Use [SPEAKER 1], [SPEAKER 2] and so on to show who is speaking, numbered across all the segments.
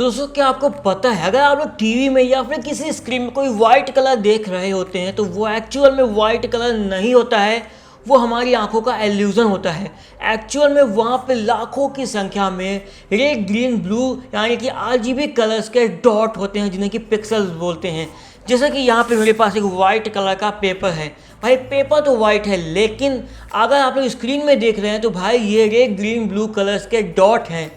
[SPEAKER 1] दोस्तों क्या आपको पता है, अगर आप लोग टीवी में या फिर किसी स्क्रीन में कोई वाइट कलर देख रहे होते हैं तो वो एक्चुअल में वाइट कलर नहीं होता है, वो हमारी आंखों का एल्यूजन होता है। एक्चुअल में वहाँ पे लाखों की संख्या में रेड ग्रीन ब्लू यानी कि आरजीबी कलर्स के डॉट होते हैं जिन्हें कि पिक्सल्स बोलते हैं। जैसा कि यहाँ पे मेरे पास एक वाइट कलर का पेपर है। भाई पेपर तो वाइट है, लेकिन अगर आप लोग स्क्रीन में देख रहे हैं तो भाई ये रेड ग्रीन ब्लू कलर्स के डॉट हैं।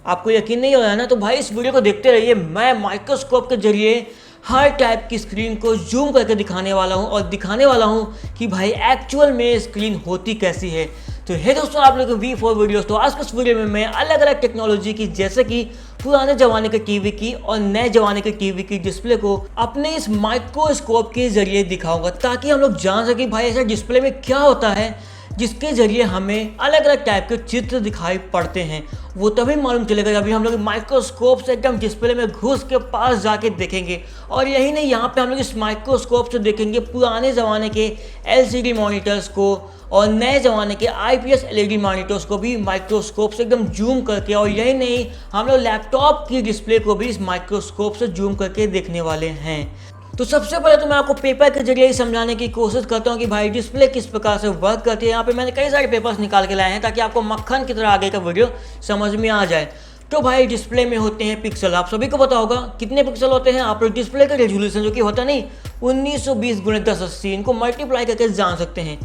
[SPEAKER 1] आपको यकीन नहीं हो रहा है ना, तो भाई इस वीडियो को देखते रहिए। मैं माइक्रोस्कोप के जरिए हर टाइप की स्क्रीन को जूम करके दिखाने वाला हूँ और दिखाने वाला हूँ कि भाई एक्चुअल में स्क्रीन होती कैसी है। तो हे दोस्तों, आप लोग V4 वीडियोस। तो आज के इस वीडियो में मैं अलग अलग टेक्नोलॉजी की, जैसे कि पुराने ज़माने के टीवी की और नए ज़माने के टीवी की डिस्प्ले को अपने इस माइक्रोस्कोप के जरिए दिखाऊंगा, ताकि हम लोग जान सकें भाई ऐसा डिस्प्ले में क्या होता है जिसके जरिए हमें अलग अलग टाइप के चित्र दिखाई पड़ते हैं। वो तभी मालूम चलेगा जब हम लोग माइक्रोस्कोप से एकदम डिस्प्ले में घुस के पास जाके देखेंगे। और यही नहीं, यहाँ पे हम लोग इस माइक्रोस्कोप से देखेंगे पुराने ज़माने के LCD मॉनिटर्स को और नए ज़माने के IPS LED मॉनिटर्स को भी माइक्रोस्कोप से एकदम जूम करके। और यही नहीं, हम लोग लैपटॉप की डिस्प्ले को भी इस माइक्रोस्कोप से जूम करके देखने वाले हैं। तो सबसे पहले तो मैं आपको पेपर के जरिए ही समझाने की कोशिश करता हूँ कि भाई डिस्प्ले किस प्रकार से वर्क करती है। यहाँ पे मैंने कई सारे पेपर्स निकाल के लाए हैं ताकि आपको मक्खन की तरह आगे का वीडियो समझ में आ जाए। तो भाई डिस्प्ले में होते हैं पिक्सल। आप सभी को पता होगा कितने पिक्सल होते हैं। आप लोग डिस्प्ले का रेजोल्यूशन जो कि होता नहीं 1920x1080, इनको मल्टीप्लाई करके जान सकते हैं।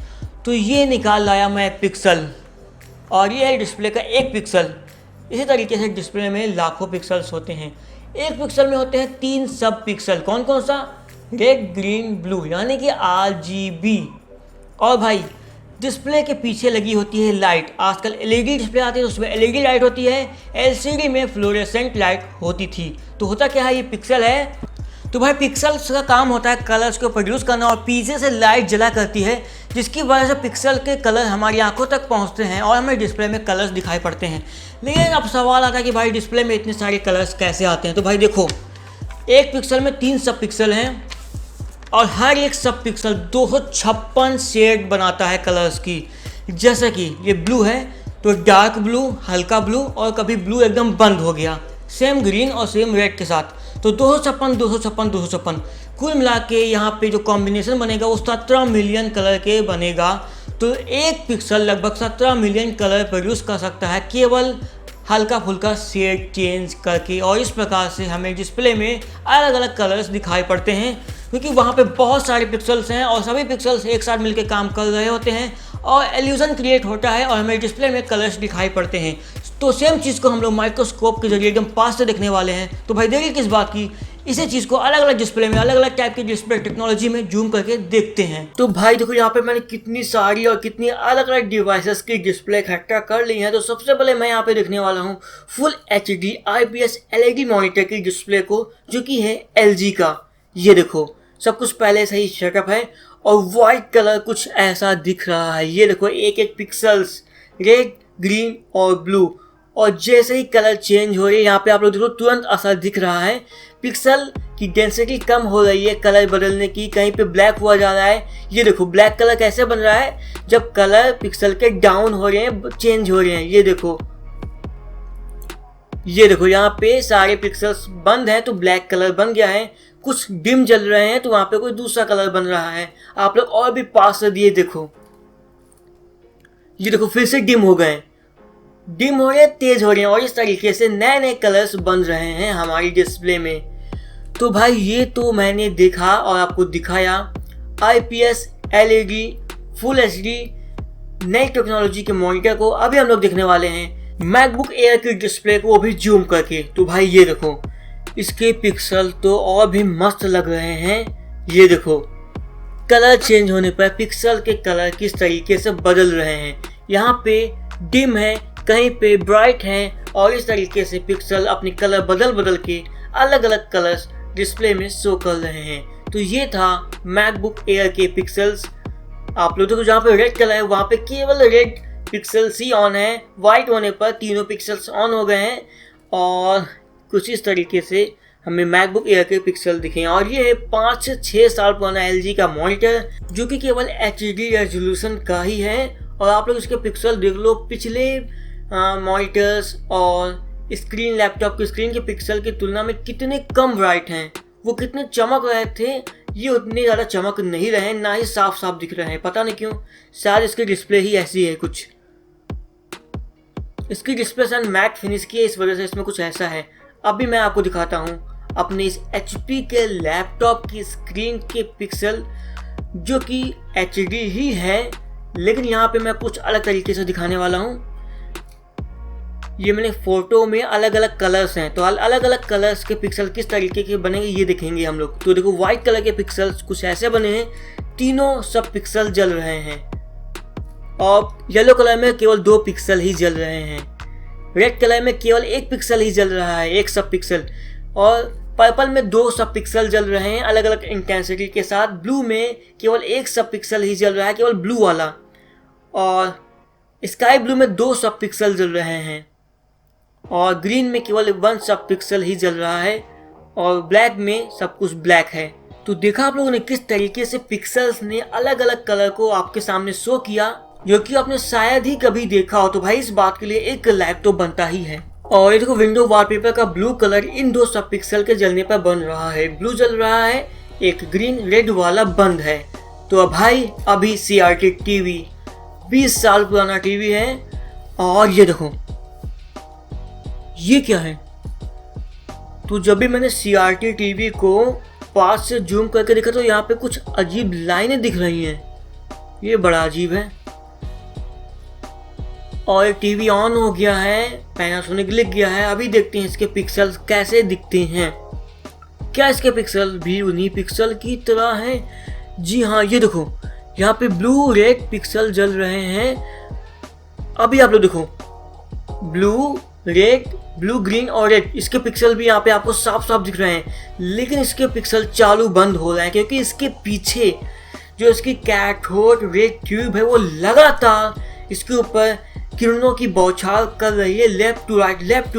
[SPEAKER 1] तो ये निकाल लाया मैं पिक्सल, और ये है डिस्प्ले का एक पिक्सल। इसी तरीके से डिस्प्ले में लाखों पिक्सल्स होते हैं। एक पिक्सल में होते हैं 3 सब पिक्सल। कौन कौन सा? रेड ग्रीन ब्लू यानी कि RGB। और भाई डिस्प्ले के पीछे लगी होती है लाइट। आजकल LED डिस्प्ले आती है तो उसमें LED लाइट होती है, LCD में फ्लोरेसेंट लाइट होती थी। तो होता क्या है, ये पिक्सल है। तो भाई पिक्सल्स का काम होता है कलर्स को प्रोड्यूस करना, और पीछे से लाइट जला करती है, जिसकी वजह से पिक्सल के कलर हमारी आंखों तक पहुंचते हैं और हमें डिस्प्ले में कलर्स दिखाई पड़ते हैं। लेकिन अब सवाल आता है कि भाई डिस्प्ले में इतने सारे कलर्स कैसे आते हैं। तो भाई देखो, एक पिक्सल में 3 सब पिक्सल हैं और हर एक सब पिक्सल 256 शेड बनाता है कलर्स की। जैसे कि ये ब्लू है तो डार्क ब्लू, हल्का ब्लू, और कभी ब्लू एकदम बंद हो गया, सेम ग्रीन और सेम रेड के साथ। तो 256, 256, 256 कुल मिला के यहाँ पे जो कॉम्बिनेशन बनेगा वो 17 मिलियन कलर के बनेगा। तो एक पिक्सल लगभग 17 मिलियन कलर प्रोड्यूस कर सकता है केवल हल्का फुल्का शेड चेंज करके। और इस प्रकार से हमें डिस्प्ले में अलग अलग कलर्स दिखाई पड़ते हैं, क्योंकि वहाँ पे बहुत सारे पिक्सल्स हैं और सभी पिक्सल्स एक साथ मिलकर काम कर रहे होते हैं और एल्यूजन क्रिएट होता है और हमें डिस्प्ले में कलर्स दिखाई पड़ते हैं। तो सेम चीज़ को हम लोग माइक्रोस्कोप के जरिए एकदम पास से देखने वाले हैं। तो भाई देरी किस बात की, इसी चीज़ को अलग अलग डिस्प्ले में, अलग अलग टाइप की डिस्प्ले टेक्नोलॉजी में जूम करके देखते हैं। तो भाई देखो, यहाँ पे मैंने कितनी सारी और कितनी अलग अलग डिवाइसेस की डिस्प्ले इकट्ठा कर ली है। तो सबसे पहले मैं यहाँ पे देखने वाला हूँ full HD IPS LED monitor की डिस्प्ले को, जो कि है LG का। ये देखो, सब कुछ पहले से ही सेटअप है और वाइट कलर कुछ ऐसा दिख रहा है। ये देखो, एक एक पिक्सल्स रेड, ग्रीन और ब्लू, और जैसे ही कलर चेंज हो रही है यहाँ पे आप लोग देखो तुरंत असर दिख रहा है। पिक्सल की डेंसिटी कम हो रही है कलर बदलने की, कहीं पे ब्लैक हुआ जा रहा है। ये देखो ब्लैक कलर कैसे बन रहा है, जब कलर पिक्सल के डाउन हो रहे हैं, चेंज हो रहे हैं। ये देखो यहाँ पे सारे पिक्सल्स बंद हैं तो ब्लैक कलर बन गया है। कुछ डिम जल रहे हैं तो वहां पे कोई दूसरा कलर बन रहा है। आप लोग और भी पास से दिए देखो, ये देखो फिर से डिम हो गए, डिम हो रहे हैं, तेज हो रहे हैं, और इस तरीके से नए नए कलर्स बन रहे हैं हमारी डिस्प्ले में। तो भाई ये तो मैंने देखा और आपको दिखाया IPS LED फुल HD नई टेक्नोलॉजी के मॉनिटर को। अभी हम लोग देखने वाले हैं मैकबुक एयर की डिस्प्ले को, वो भी जूम करके। तो भाई ये देखो, इसके पिक्सल तो और भी मस्त लग रहे हैं। ये देखो कलर चेंज होने पर पिक्सल के कलर किस तरीके से बदल रहे हैं। यहाँ पे डिम है, कहीं पे ब्राइट है, और इस तरीके से पिक्सल अपनी कलर बदल बदल के अलग अलग कलर्स डिस्प्ले में शो कर रहे हैं। तो ये था मैकबुक एयर के पिक्सल्स। आप लोग देखो, जहाँ पे रेड कलर है वहाँ पे केवल रेड पिक्सल्स ही ऑन है, वाइट होने पर तीनों पिक्सल्स ऑन हो गए हैं। और कुछ इस तरीके से हमें मैकबुक एयर के पिक्सल दिखे। और ये है 5 से 6 साल पुराना LG का मॉनिटर, जो कि केवल HD रेजोल्यूशन का ही है। और आप लोग इसके पिक्सल देख लो, पिछले मॉनिटर्स और स्क्रीन, लैपटॉप की स्क्रीन के पिक्सल की तुलना में कितने कम ब्राइट हैं। वो कितने चमक रहे थे, ये उतने ज़्यादा चमक नहीं रहे हैं, ना ही साफ साफ दिख रहे हैं। पता नहीं क्यों, शायद इसकी डिस्प्ले ही ऐसी है कुछ। इसकी डिस्प्ले शायद मैट फिनिश की है, इस वजह से इसमें कुछ ऐसा है। अभी मैं आपको दिखाता हूँ अपने इस HP के लैपटॉप की स्क्रीन के पिक्सल, जो कि HD ही है, लेकिन यहाँ पे मैं कुछ अलग तरीके से दिखाने वाला हूँ। ये मैंने फोटो में अलग अलग कलर्स हैं, तो अलग अलग कलर्स के पिक्सल किस तरीके के बनेंगे ये देखेंगे हम लोग। तो देखो, व्हाइट कलर के पिक्सल्स कुछ ऐसे बने हैं, तीनों सब पिक्सल जल रहे हैं। और येलो कलर में केवल 2 पिक्सल ही जल रहे हैं। रेड कलर में केवल 1 पिक्सल ही जल रहा है, 1 सब पिक्सल। और पर्पल में 2 सब पिक्सल जल रहे हैं अलग अलग इंटेंसिटी के साथ। ब्लू में केवल 1 सब पिक्सल ही जल रहा है, केवल ब्लू वाला। और स्काई ब्लू में 2 सब पिक्सल जल रहे हैं। और ग्रीन में केवल 1 सब पिक्सल ही जल रहा है। और ब्लैक में सब कुछ ब्लैक है। तो देखा आप लोगों ने किस तरीके से पिक्सल्स ने अलग अलग कलर को आपके सामने शो किया, जो कि आपने शायद ही कभी देखा हो। तो भाई इस बात के लिए एक लाइक तो बनता ही है। और ये देखो, विंडो वॉलपेपर का ब्लू कलर इन 2 सब पिक्सल के जलने पर बन रहा है। ब्लू जल रहा है, एक ग्रीन रेड वाला बंद है। तो अब भाई अभी CRT टीवी 20 साल पुराना टीवी है। और ये देखो, ये क्या है। तो जब भी मैंने CRT टीवी को पास से जूम करके देखा तो यहाँ पे कुछ अजीब लाइनें दिख रही हैं। ये बड़ा अजीब है। और एक टीवी ऑन हो गया है, पैनासोनिक लिख गया है। अभी देखते हैं इसके पिक्सल्स कैसे दिखते हैं। क्या इसके पिक्सल भी उन्हीं पिक्सल की तरह हैं? जी हाँ, ये देखो, यहाँ पे ब्लू रेड पिक्सल जल रहे हैं। अभी आप लोग देखो, ब्लू रेड, ब्लू ग्रीन और रेड, इसके पिक्सल भी यहाँ पे आपको साफ साफ दिख रहे हैं। लेकिन इसके पिक्सल चालू बंद हो रहे हैं, क्योंकि इसके पीछे जो इसकी कैथोड रे ट्यूब है वो लगातार इसके ऊपर किरणों की बौछार कर रही है, लेफ्ट टू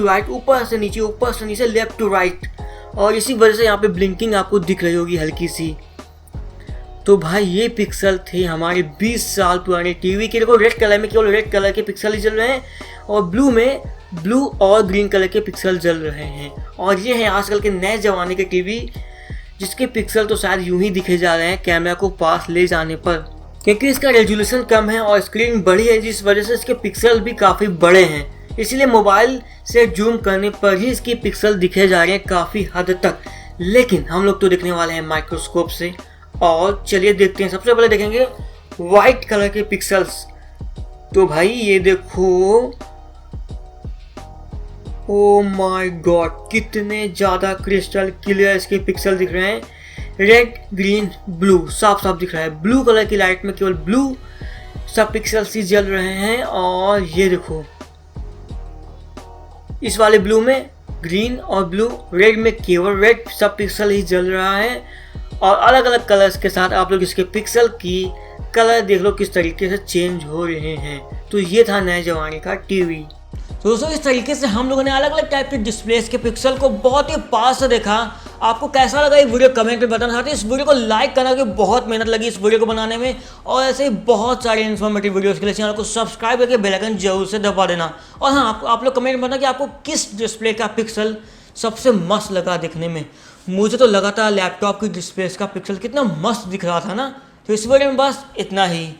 [SPEAKER 1] राइट, ऊपर से नीचे, लेफ्ट टू राइट। और इसी वजह से यहाँ पे ब्लिंकिंग आपको दिख रही होगी हल्की सी। तो भाई ये पिक्सल थे हमारे 20 साल पुराने टीवी के। देखो, रेड कलर में केवल रेड कलर के पिक्सल ही जल रहे हैं, और ब्लू में ब्लू और ग्रीन कलर के पिक्सल जल रहे हैं। और ये है आजकल के नए ज़माने के टीवी, जिसके पिक्सल तो शायद यूं ही दिखे जा रहे हैं कैमरा को पास ले जाने पर, क्योंकि इसका रेजोल्यूशन कम है और स्क्रीन बड़ी है, जिस वजह से इसके पिक्सल भी काफ़ी बड़े हैं। इसलिए मोबाइल से जूम करने पर ही इसके पिक्सल दिखे जा रहे हैं काफ़ी हद तक। लेकिन हम लोग तो देखने वाले हैं माइक्रोस्कोप से। और चलिए देखते हैं। सबसे पहले देखेंगे वाइट कलर के पिक्सल्स। तो भाई ये देखो, ओ माय गॉड, कितने ज़्यादा क्रिस्टल क्लियर इसके पिक्सल दिख रहे हैं। रेड ग्रीन ब्लू साफ साफ दिख रहा है। ब्लू कलर की लाइट में केवल ब्लू सब पिक्सल्स ही जल रहे हैं। और ये देखो, इस वाले ब्लू में ग्रीन और ब्लू, रेड में केवल रेड सब पिक्सल ही जल रहा है। और अलग अलग कलर्स के साथ आप लोग इसके पिक्सल की कलर देख लो किस तरीके से चेंज हो रहे हैं। तो ये था नए जमाने का टीवी। तो दोस्तों, इस तरीके से हम लोगों ने अलग अलग टाइप के डिस्प्लेस के पिक्सल को बहुत ही पास से देखा। आपको कैसा लगा ये वीडियो कमेंट में बताना चाहते हैं। इस वीडियो को लाइक करना, कि बहुत मेहनत लगी इस वीडियो को बनाने में। और ऐसे ही बहुत सारे इन्फॉर्मेटिव वीडियोस के लिए चैनल को सब्सक्राइब करके बेल आइकन जरूर से दबा देना। और हाँ, आप लोग कमेंट में बताना कि आपको किस डिस्प्ले का पिक्सल सबसे मस्त लगा दिखने में। मुझे तो लगा था लैपटॉप की डिस्प्ले का पिक्सल कितना मस्त दिख रहा था ना। तो इस वीडियो में बस इतना ही।